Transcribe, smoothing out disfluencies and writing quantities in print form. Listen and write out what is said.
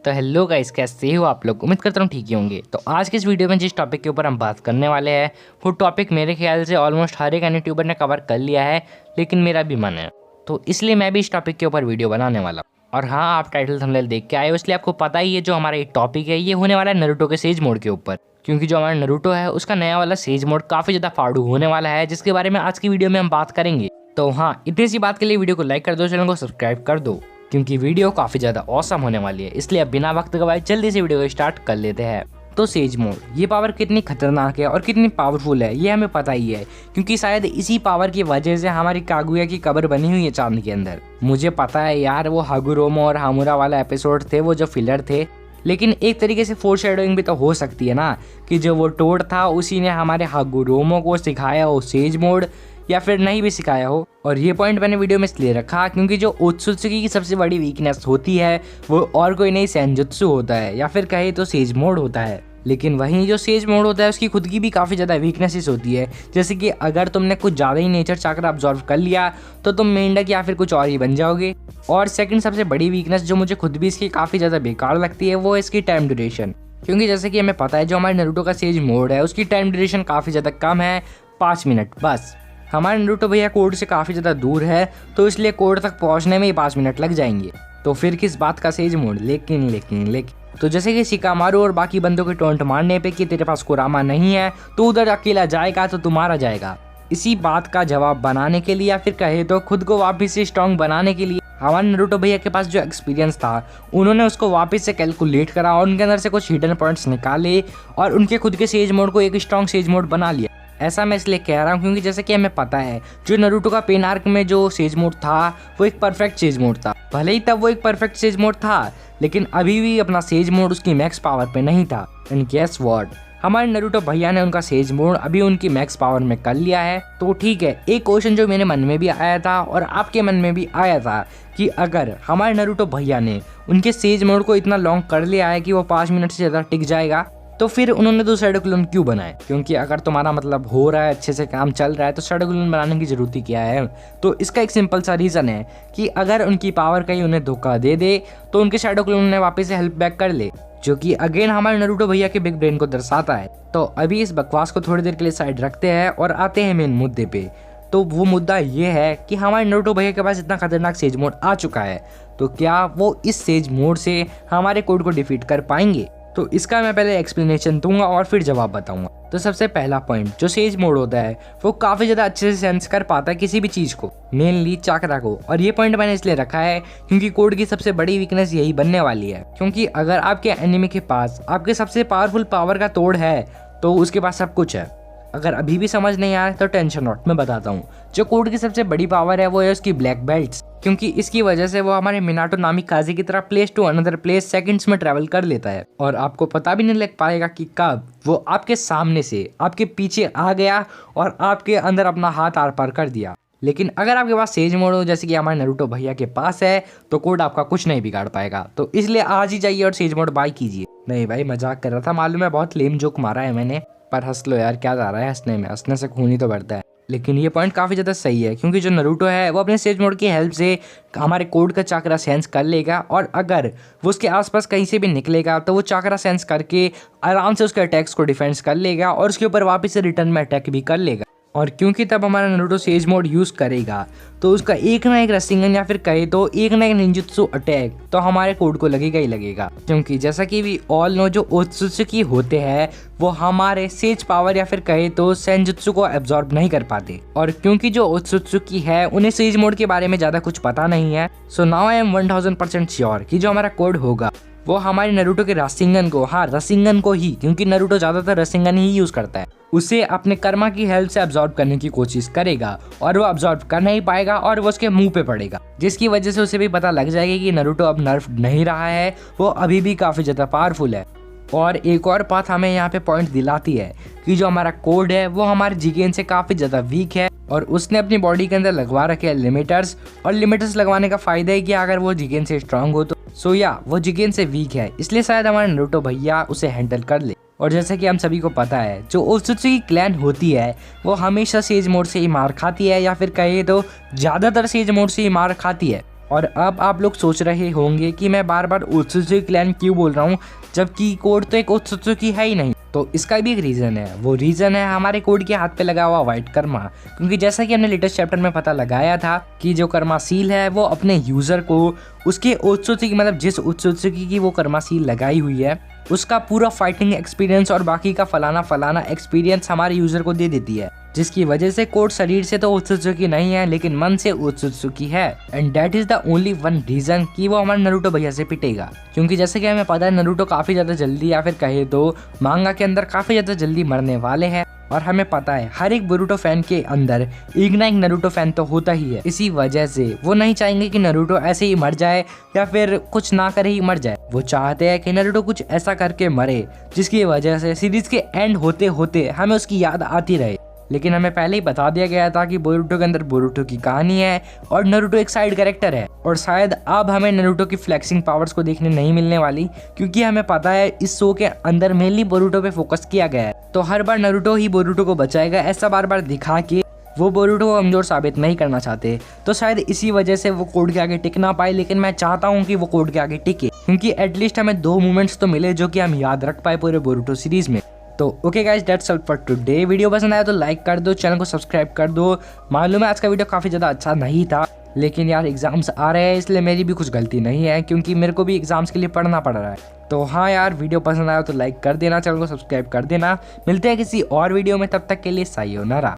तो hello guys, कैसे हो आप लोग। उम्मीद करता हूँ ठीक ही होंगे। तो आज के इस वीडियो में जिस टॉपिक के ऊपर हम बात करने वाले हैं वो टॉपिक मेरे ख्याल से ऑलमोस्ट हर एक यूट्यूबर ने कवर कर लिया है, लेकिन मेरा भी मन है तो इसलिए मैं भी इस टॉपिक के ऊपर वीडियो बनाने वाला हूँ। और हाँ, आप टाइटल थंबनेल देख के आए हो इसलिए आपको पता ही है जो हमारा ये टॉपिक है ये होने वाला है नरूटो के सेज मोड के ऊपर, क्योंकि जो हमारा नरूटो है उसका नया वाला सेज मोड काफ़ी ज़्यादा फाड़ू होने वाला है, जिसके बारे में आज की वीडियो में हम बात करेंगे। तो हाँ, इतनी सी बात के लिए वीडियो को लाइक कर दो, चैनल को सब्सक्राइब कर दो, क्योंकि वीडियो काफ़ी ज़्यादा ऑसम होने वाली है। इसलिए अब बिना वक्त गवाए जल्दी से वीडियो को स्टार्ट कर लेते हैं। तो सेज मोड, ये पावर कितनी खतरनाक है और कितनी पावरफुल है ये हमें पता ही है, क्योंकि शायद इसी पावर की वजह से हमारी कागुया की कब्र बनी हुई है चांद के अंदर। मुझे पता है यार, वो हागुरोमो और हामुरा वाला एपिसोड थे वो जो फिलर थे, लेकिन एक तरीके से फोरशैडोइंग भी तो हो सकती है ना, कि जो वो टोड था उसी ने हमारे हागुरोमो को सिखाया हो सेज मोड, या फिर नहीं भी सिखाया हो। और ये पॉइंट मैंने वीडियो में इसलिए रखा क्योंकि जो ओत्सुत्सुकी की सबसे बड़ी वीकनेस होती है वो और कोई नहीं सेंजुत्सु होता है, या फिर कहे तो सेज मोड होता है। लेकिन वहीं जो सेज मोड होता है उसकी खुद की भी काफ़ी ज़्यादा वीकनेसेस होती है, जैसे कि अगर तुमने कुछ ज़्यादा ही नेचर चाक्रा ऑब्जॉर्व कर लिया तो तुम मेंढक या फिर कुछ और ही बन जाओगे। और सेकंड सबसे बड़ी वीकनेस जो मुझे खुद भी इसकी काफ़ी ज़्यादा बेकार लगती है वो है इसकी टाइम ड्यूरेशन, क्योंकि जैसे कि हमें पता है जो हमारे नरूटो का सेज मोड है उसकी टाइम ड्यूरेशन काफ़ी ज़्यादा कम है, 5 मिनट बस। हमारे नरूटो भैया कोड से काफ़ी ज़्यादा दूर है, तो इसलिए कोड तक पहुंचने में ही 5 मिनट लग जाएंगे। तो फिर किस बात का सेज मोड। लेकिन तो जैसे कि शिकामारू और बाकी बंदों के टोंट मारने पे कि तेरे पास कुरामा नहीं है तो उधर अकेला जाएगा तो तुम्हारा जाएगा, इसी बात का जवाब बनाने के लिए या फिर कहे तो खुद को वापस से स्ट्रॉन्ग बनाने के लिए हमारे नरूटो भैया के पास जो एक्सपीरियंस था उन्होंने उसको वापस से कैलकुलेट करा और उनके अंदर से कुछ हिडन पॉइंट्स निकाले और उनके खुद के सेज मोड को एक स्ट्रॉन्ग सेज मोड बना लिया। ऐसा मैं इसलिए कह रहा हूँ क्योंकि जैसे कि हमें पता है जो नरूटो का पेन आर्क में जो सेज मोड था वो एक परफेक्ट सेज मोड था। भले ही तब वो एक परफेक्ट सेज मोड था, लेकिन अभी भी अपना सेज मोड उसकी मैक्स पावर पे नहीं था। एंड गेस व्हाट, हमारे नरूटो भैया ने उनका सेज मोड अभी उनकी मैक्स पावर में कर लिया है। तो ठीक है, एक क्वेश्चन जो मेरे मन में भी आया था और आपके मन में भी आया था कि अगर हमारे नरूटो भैया ने उनके सेज मोड को इतना लॉन्ग कर लिया है कि वो 5 मिनट से ज़्यादा टिक जाएगा, तो फिर उन्होंने तो शैडो क्लोन क्यों बनाए। क्योंकि अगर तुम्हारा मतलब हो रहा है, अच्छे से काम चल रहा है, तो शैडो क्लोन बनाने की जरूरत ही क्या है। तो इसका एक सिंपल सा रीज़न है कि अगर उनकी पावर कहीं उन्हें धोखा दे दे तो उनके शैडो क्लोन ने वापस से हेल्प बैक कर ले, जो कि अगेन हमारे नरूटो भैया के बिग ब्रेन को दर्शाता है। तो अभी इस बकवास को थोड़ी देर के लिए साइड रखते हैं और आते हैं मेन मुद्दे पे। तो वो मुद्दा ये है कि हमारे नरूटो भैया के पास इतना खतरनाक सेज मोड आ चुका है, तो क्या वो इस सेज मोड से हमारे कोड को डिफीट कर पाएंगे। तो इसका मैं पहले एक्सप्लेनेशन दूंगा और फिर जवाब बताऊंगा। तो सबसे पहला पॉइंट, जो सेज मोड होता है वो काफ़ी ज़्यादा अच्छे से सेंस कर पाता है किसी भी चीज़ को, मेनली चाक्रा को। और ये पॉइंट मैंने इसलिए रखा है क्योंकि कोड की सबसे बड़ी वीकनेस यही बनने वाली है, क्योंकि अगर आपके एनिमी के पास आपके सबसे पावरफुल पावर का तोड़ है तो उसके पास सब कुछ है। अगर अभी भी समझ नहीं आया तो टेंशन नॉट, मैं बताता हूँ। जो कोड की सबसे बड़ी पावर है वो है उसकी ब्लैक बेल्ट्स, क्योंकि इसकी वजह से वो हमारे मिनाटो नामी काजी की तरह place to another place seconds में ट्रैवल कर लेता है और आपको पता भी नहीं लग पाएगा कि कब वो आपके सामने से आपके पीछे आ गया और आपके अंदर अपना हाथ आर पार कर दिया। लेकिन अगर आपके पास सेज मोड हो जैसे कि हमारे नरूटो भैया के पास है तो कोड आपका कुछ नहीं बिगाड़ पाएगा। तो इसलिए आज ही जाइए और सेज मोड बाय कीजिए। नहीं भाई, मजाक कर रहा था, मालूम है बहुत लेम जोक मारा है मैंने, पर हंस लो यार, क्या जा रहा है हंसने में, हंसने से खून ही तो बढ़ता है। लेकिन ये पॉइंट काफ़ी ज़्यादा सही है क्योंकि जो नरूटो है वो अपने सेज मोड की हेल्प से हमारे कोड का चाकरा सेंस कर लेगा, और अगर वो उसके आसपास कहीं से भी निकलेगा तो वो चाकरा सेंस करके आराम से उसके अटैक्स को डिफेंस कर लेगा और उसके ऊपर वापस से रिटर्न में अटैक भी कर लेगा। और क्योंकि तब हमारा नरूटो सेज मोड यूज़ करेगा तो उसका एक ना एक रसिंगन या फिर कहे तो एक ना एक निंजुत्सु अटैक तो हमारे कोड को लगेगा ही लगेगा। क्योंकि जैसा कि वी ऑल नो जो ओत्सुत्सुकी होते हैं वो हमारे सेज पावर या फिर कहे तो सेंजुत्सु को एब्जॉर्ब नहीं कर पाते, और क्योंकि जो ओत्सुत्सुकी है उन्हें सेज मोड के बारे में ज़्यादा कुछ पता नहीं है। So now I am 1000% sure कि जो हमारा कोड होगा वो हमारे नरूटो के रसिंगन को, हाँ रसिंगन को ही, क्योंकि नरूटो ज़्यादातर रसिंगन ही यूज़ करता है, उसे अपने कर्मा की हेल्प से अब्जॉर्ब करने की कोशिश करेगा और वो अब्जॉर्ब कर नहीं पाएगा और वो उसके मुंह पे पड़ेगा, जिसकी वजह से उसे भी पता लग जाएगा कि नरूटो अब नर्फ नहीं रहा है, वो अभी भी काफ़ी ज़्यादा पावरफुल है। और एक और बात हमें यहाँ पे पॉइंट दिलाती है कि जो हमारा कोड है वो हमारे जिगेन से काफ़ी ज़्यादा वीक है और उसने अपनी बॉडी के अंदर लगवा रखे हैं लिमिटर्स, और लिमिटर्स लगवाने का फ़ायदा है कि अगर वो जिगेन से स्ट्रांग हो तो वो जिगेन से वीक है, इसलिए शायद हमारे नरूटो भैया उसे हैंडल कर ले। और जैसे कि हम सभी को पता है जो ओत्सुत्सुकी क्लैन होती है वो हमेशा सेज मोड से ही मार खाती है, या फिर कहे तो ज़्यादातर सेज मोड से ही मार खाती है। और अब आप लोग सोच रहे होंगे कि मैं बार बार ओत्सुत्सुकी क्लैन क्यों बोल रहा हूँ, जबकि कोड तो एक ओत्सुत्सुकी है ही नहीं। तो इसका भी एक रीज़न है, वो रीज़न है हमारे कोड के हाथ पे लगा हुआ व्हाइट कर्मा। क्योंकि जैसा कि हमने लेटेस्ट चैप्टर में पता लगाया था कि जो कर्मा सील है वो अपने यूज़र को उसके ओत्सुत्सुकी मतलब जिस ओत्सुत्सुकी की वो कर्मा सील लगाई हुई है उसका पूरा फाइटिंग एक्सपीरियंस और बाकी का फलाना एक्सपीरियंस हमारे यूज़र को दे देती है, जिसकी वजह से कोड शरीर से तो ओत्सुत्सुकी नहीं है लेकिन मन से ओत्सुत्सुकी है। And that is the only one reason कि वो हमारे नरूटो भैया से पिटेगा। क्योंकि जैसे कि हमें पता है नरूटो काफी ज्यादा जल्दी या फिर कहे तो मांगा के अंदर काफी ज्यादा जल्दी मरने वाले हैं, और हमें पता है हर एक बोरुटो फैन के अंदर एक ना एक नरूटो फैन तो होता ही है। इसी वजह से वो नहीं चाहेंगे कि नरूटो ऐसे ही मर जाए या फिर कुछ ना करे ही मर जाए। वो चाहते हैं कि नरूटो कुछ ऐसा करके मरे जिसकी वजह से सीरीज के एंड होते होते हमें उसकी याद आती रहे। लेकिन हमें पहले ही बता दिया गया था कि बोरुटो के अंदर बोरुटो की कहानी है और नरूटो एक साइड कैरेक्टर है, और शायद अब हमें नरूटो की फ्लेक्सिंग पावर्स को देखने नहीं मिलने वाली, क्योंकि हमें पता है इस शो के अंदर मेनली बोरुटो पे फोकस किया गया है। तो हर बार नरूटो ही बोरुटो को बचाएगा ऐसा बार बार दिखा के वो बोरुटो को कमजोर साबित नहीं करना चाहते। तो शायद इसी वजह से वो कोड के आगे टिक ना पाए, लेकिन मैं चाहता हूँ कि वो कोड के आगे टिके, क्योंकि एटलीस्ट हमें 2 मोमेंट्स तो मिले जो कि हम याद रख पाए पूरे बोरुटो सीरीज में। तो okay guys, that's all for today. Video पसंद आया तो लाइक कर दो, चैनल को सब्सक्राइब कर दो। मालूम है आज का वीडियो काफ़ी ज़्यादा अच्छा नहीं था, लेकिन यार एग्जाम्स आ रहे हैं इसलिए मेरी भी कुछ गलती नहीं है, क्योंकि मेरे को भी एग्जाम्स के लिए पढ़ना पड़ रहा है। तो हाँ यार, वीडियो पसंद आया तो लाइक कर देना, चैनल को सब्सक्राइब कर देना। मिलते हैं किसी और वीडियो में, तब तक के लिए सायोनारा।